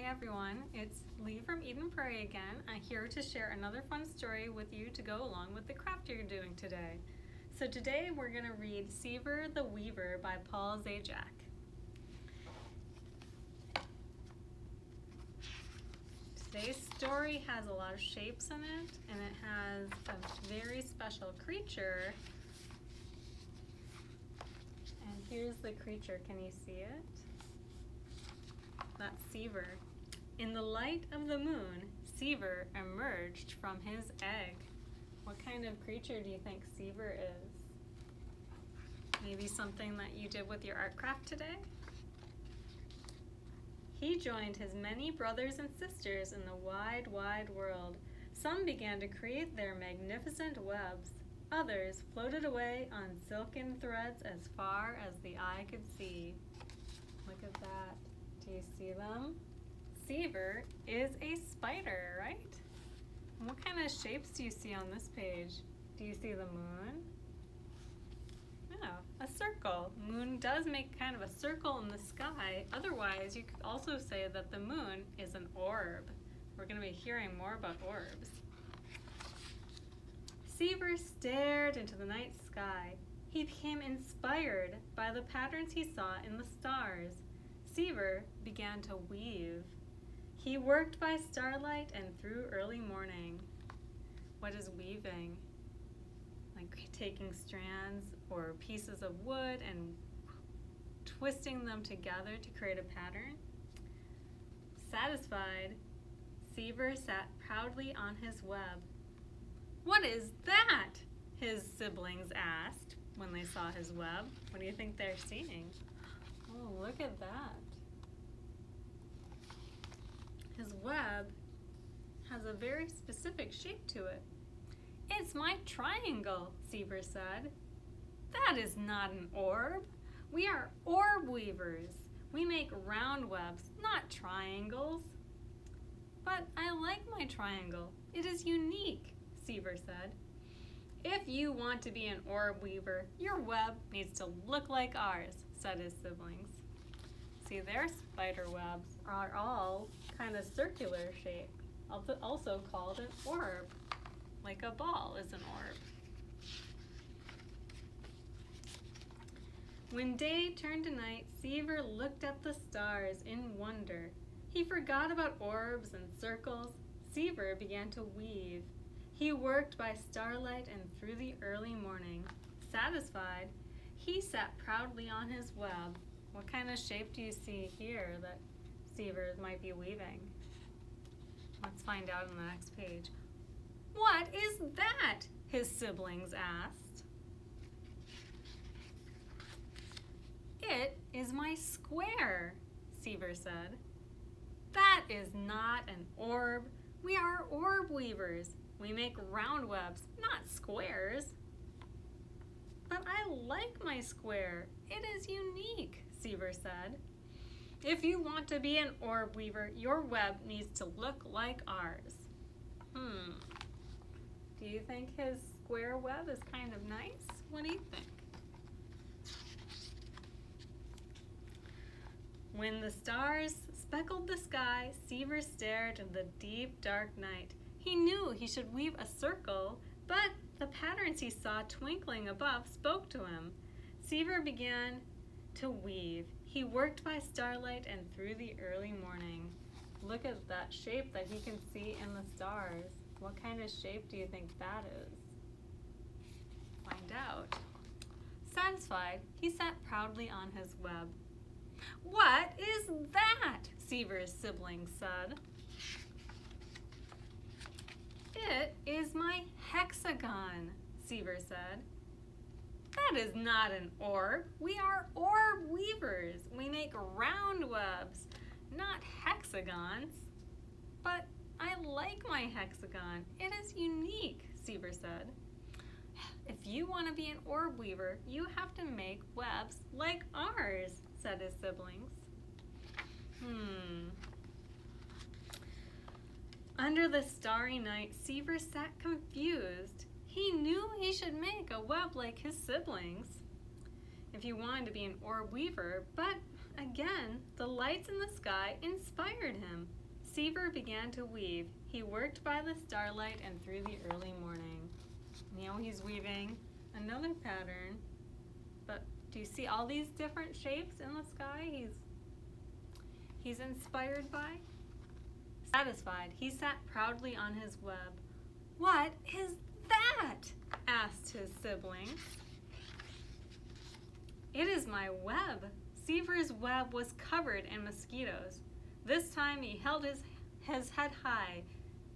everyone, it's Lee from Eden Prairie again. I'm here to share another fun story with you to go along with the craft you're doing today. So today we're going to read Seaver the Weaver by Paul Zajac. Today's story has a lot of shapes in it, and it has a very special creature. And here's the creature. Can you see it? That's Siever. In the light of the moon, Siever emerged from his egg. What kind of creature do you think Siever is? Maybe something that you did with your art craft today? He joined his many brothers and sisters in the wide, wide world. Some began to create their magnificent webs. Others floated away on silken threads as far as the eye could see. Look at that. Do you see them? Siever is a spider, right? And what kind of shapes do you see on this page? Do you see the moon? Oh, a circle. Moon does make kind of a circle in the sky. Otherwise, you could also say that the moon is an orb. We're going to be hearing more about orbs. Siever stared into the night sky. He became inspired by the patterns he saw in the stars. Siever began to weave. He worked by starlight and through early morning. What is weaving? Like taking strands or pieces of wood and twisting them together to create a pattern. Satisfied, Siever sat proudly on his web. "What is that?" his siblings asked when they saw his web. What do you think they're seeing? Oh, look at that. His web has a very specific shape to it. "It's my triangle," Siever said. "That is not an orb. We are orb weavers. We make round webs, not triangles." "But I like my triangle. It is unique," Siever said. "If you want to be an orb weaver, your web needs to look like ours," said his siblings. See, their spider webs are all kind of circular shape, also called an orb, like a ball is an orb. When day turned to night, Siever looked at the stars in wonder. He forgot about orbs and circles. Siever began to weave. He worked by starlight and through the early morning. Satisfied, he sat proudly on his web. What kind of shape do you see here that Siever might be weaving? Let's find out on the next page. "What is that?" his siblings asked. "It is my square," Siever said. "That is not an orb. We are orb weavers. We make round webs, not squares." "But I like my square. It is unique," Siever said. "If you want to be an orb weaver, your web needs to look like ours." Do you think his square web is kind of nice? What do you think? When the stars speckled the sky, Siever stared into the deep, dark night. He knew he should weave a circle, but the patterns he saw twinkling above spoke to him. Siever began to weave. He worked by starlight and through the early morning. Look at that shape that he can see in the stars. What kind of shape do you think that is? Find out. Satisfied, he sat proudly on his web. "What is that?" Siever's siblings said. "It is my hexagon," Siever said. "That is not an orb. We are orb weavers. We make round webs, not hexagons." "But I like my hexagon. It is unique," Siever said. "If you want to be an orb weaver, you have to make webs like ours," said his siblings. Under the starry night, Siever sat confused. He knew he should make a web like his siblings if he wanted to be an orb weaver, but Again, the lights in the sky inspired him. Seaver began to weave. He worked by the starlight and through the early morning. Now he's weaving another pattern. But do you see all these different shapes in the sky he's inspired by? Satisfied, he sat proudly on his web. "What is that?" asked his siblings. "It is my web." Seaver's web was covered in mosquitoes. This time he held his head high.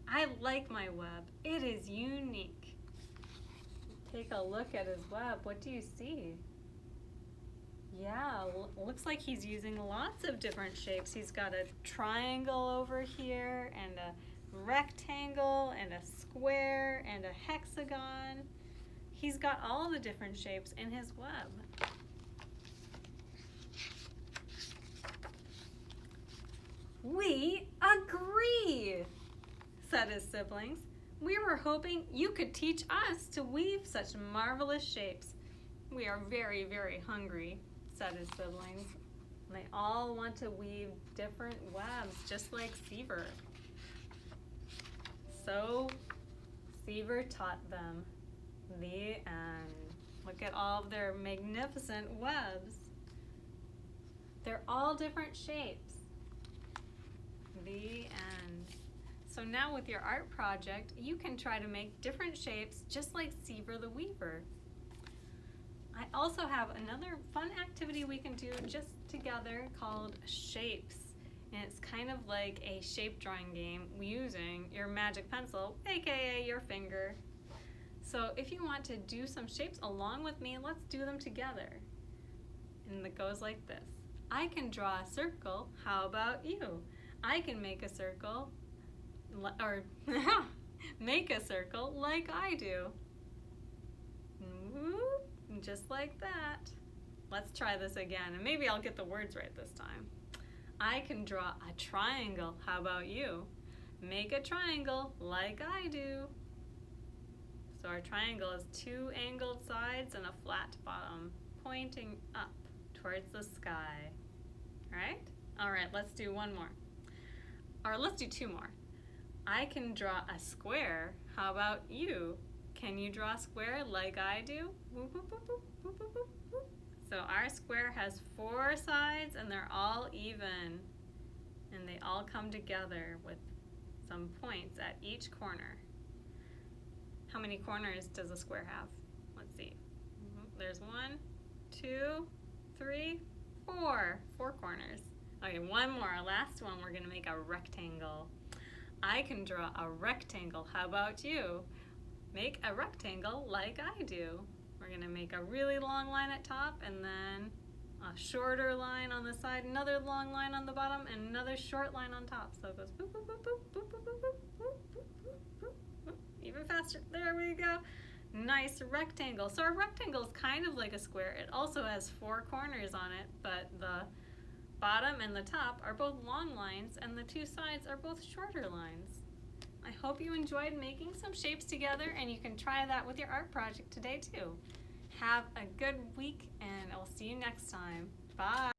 "I like my web. It is unique." Take a look at his web. What do you see? Yeah, looks like he's using lots of different shapes. He's got a triangle over here, and a rectangle, and a square, and a hexagon. He's got all the different shapes in his web. "We agree," said his siblings. "We were hoping you could teach us to weave such marvelous shapes." "We are very, very hungry," said his siblings. And they all want to weave different webs, just like Siever. So Siever taught them. The end. Look at all of their magnificent webs. They're all different shapes. The end. So now with your art project, you can try to make different shapes just like Siever the Weaver. I also have another fun activity we can do just together called Shapes. And it's kind of like a shape drawing game using your magic pencil, aka your finger. So if you want to do some shapes along with me, let's do them together. And it goes like this. I can draw a circle, how about you? I can make a circle, or make a circle like I do. Whoop, just like that. Let's try this again, and maybe I'll get the words right this time. I can draw a triangle, how about you? Make a triangle like I do. So our triangle has two angled sides and a flat bottom, pointing up towards the sky. Right? All right, let's do one more. Or let's do two more. I can draw a square. How about you? Can you draw a square like I do? Whoop, whoop, whoop, whoop, whoop, whoop, whoop, whoop. So our square has 4 sides and they're all even. And they all come together with some points at each corner. How many corners does a square have? Let's see. There's 1, 2, 3, 4. 4 corners. Okay, one more, last one, we're gonna make a rectangle. I can draw a rectangle, how about you? Make a rectangle like I do. We're gonna make a really long line at top and then a shorter line on the side, another long line on the bottom, and another short line on top. So it goes boop, boop, boop, boop, boop, boop, boop, boop, boop, boop, boop, boop. Even faster, there we go. Nice rectangle. So our rectangle is kind of like a square. It also has 4 corners on it, but the bottom and the top are both long lines and the 2 sides are both shorter lines. I hope you enjoyed making some shapes together, and you can try that with your art project today too. Have a good week, and I'll see you next time. Bye.